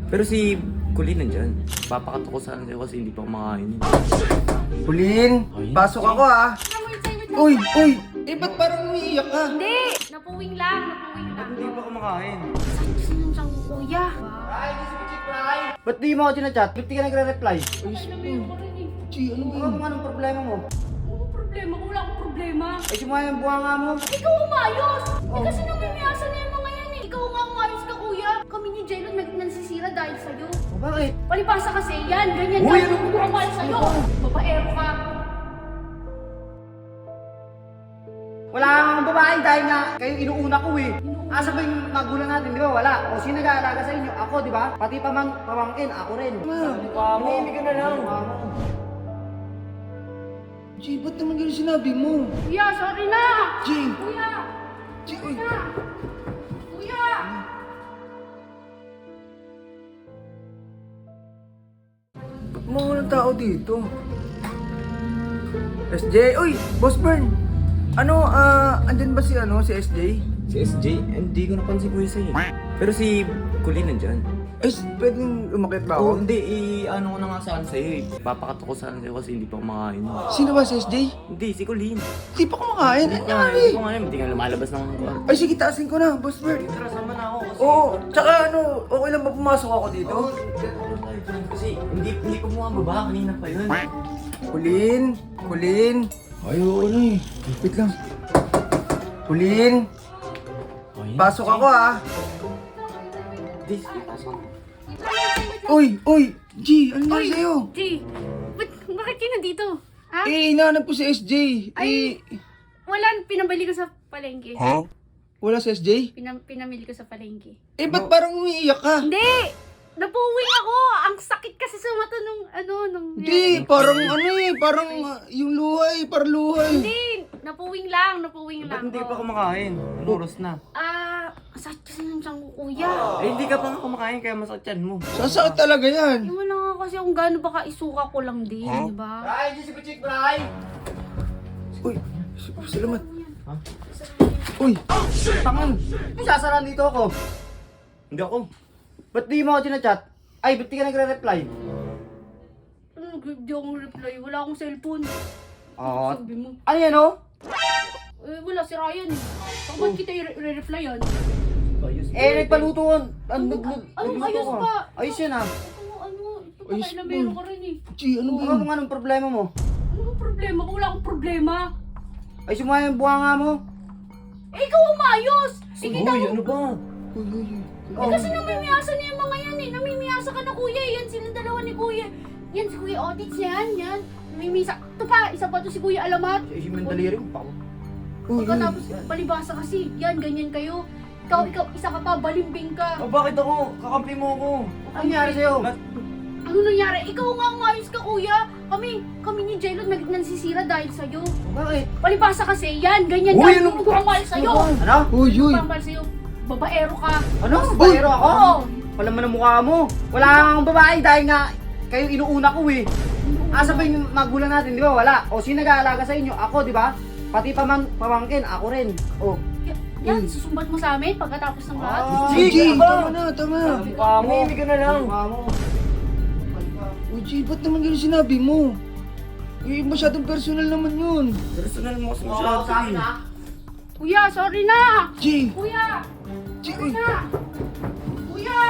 Pero si Colleen nandyan. Papakato ko sana sa'yo kasi hindi pa kumakain. Colleen, Ay. pasok ako ah. Uy, uy, eh ba't parang umiiyak ka? Hindi! Napuwing lang, napuwing lang. Hindi pa kumakain. Saan siyang kuya? Ba't di mo ako chinachat? Ba't di ka nagre-reply? Alam mo rin eh. Chi, ano ba yun? Anong problema mo? Ano problema ko? Wala akong problema. Ay, sumaya yung buhanga mo. Ikaw umayos! Eh kasi namimiyasan na yung mga yan eh. Ikaw nga umayos ka kuya. Kami ni Jelon nagsisira dahil sa'yo. O bakit? Palibasa kasi yan, ganyan Uy, yan. ano? Hindi ko umayos sa'yo. Babaero ka. Wala kang babae dahil nga kayo inuuna ko eh. Asa ba yung magulang natin, di ba? Wala. O sino nag-aalaga sa inyo? Ako, di ba? Pati pamangkin, ako rin. Mukha mo. Hindi ka na lang. Jay, ba't naman ganun sinabi mo? Kuya, sorry na! Jay! Kuya! Jay, Sorry na! Kuya! ba't mga walang tao dito? SJ, uy! Boss Bern! Ano, andyan ba si SJ? Si SJ, hindi ko napansin ko sa'yo. Pero si Colleen nandyan. Ay, pwedeng umakit ba Oo, ako? hindi. Ano ko na nga sana sa'yo eh. Papakato ko sana sa'yo kasi hindi pa kumakain. Sino ba si SJ? Hindi, si Colleen. Di pa kumakain? Ano nangyari? Hindi ko nga alam, hindi nga lumalabas ng kwarto. Ay, sige, taasin ko na, Boss Bern. Tara, sama na ako kasi... Oo, tsaka okay lang ba pumasok ako dito? Kasi hindi ko mo baba, kanina pa yun. Colleen. Ay, oo na eh. Wait lang. Colleen, pasok ako ah. This, pasok. Uy, G, ano nangyari sa'yo? Jay, bakit ka nandito? Ha? Eh, hinahanap ko si SJ. Ay. Wala, pinabili ko sa palengke. Wala si SJ? Pinamili ko sa palengke. Eh, ba't parang umiiyak ka? Hindi! Napuwing ako! Ang sakit kasi sa mata nung Hindi, parang parang yung luhay, parang luhay. Hindi! Napuwing lang. Ba't hindi pa kumakain? Anong oras na? Masakit kasi ng tiyan ko, kuya. Eh, hindi ka pa nga kumakain kaya masakyan mo. Sasakit talaga yan. Hindi mo na nga kasi kung gaano baka isuka ko lang din, di ba? Bray, di si Kuchik, Bray! Uy, salamat. Ha? Uy, tangan. Sasaraan dito ako. Hindi ako. Ba't di mo ako chinachat? Ay, ba't di ka nagre-reply? Hindi akong reply. Wala akong cellphone. Oo. Sabi mo. Ano yan, oh? Wala si Ryan eh. Bakit kita i-reply yan? Ayos. Nagpaluto ko. ayos pa? Ayos yan ah. Ito pa Ayos kailamero pa. ka rin eh. Chi, ano ba yun? Anong problema mo? Ano bang problema ko? Wala akong problema. Ay, sumaya yung buhanga mo. Eh, ikaw umayos! Eh, kita Uy, mo. ano ba? Eh, kasi namimiyasan na yung mga yan eh. Namimiyasa ka na kuya. Yan silang dalawa ni kuya. Yan si Kuya Otits yan. Namimisa. Ito pa, isa pa to si Kuya Alamat. Si Mandaliri mo pa. Pagkatapos palibasa kasi. Yan, ganyan kayo. Ikaw, isa ka pa, balimbing ka. Oh, bakit ako? Kakampi mo ako. Ano nangyari sa'yo? Ano nangyari? Ikaw nga umayos ka kuya. Kami ni Jelon nagsisira dahil sa'yo. Bakit? Palibasa kasi. Yan, ganyan Uy, ka. ano? Hindi ko umayos sa'yo. Ano? Uy, Pampal sa'yo. Babaero ka. Ano? Bayero ako? Oo. Wala man ang mukha mo. Wala kang babae dahil nga kayo inuuna ko eh. Asa ba yung magulang natin, di ba? Wala. O sino nag-aalaga sa inyo? Ako, di ba? Pati pamangkin, ako rin. O. Yan, susumbat mo sa amin pagkatapos ng lahat. Sige, tama na, tama. Mukha mo. Umimik ka na lang. Mukha mo. Uy, G, ba't naman ganun sinabi mo? Eh, masyadong personal naman yun. Personal mo kasi Oo, masyado sa akin eh. ah. Kuya, sorry na! G, Kuya! G, Sorry uy. na! Kuya!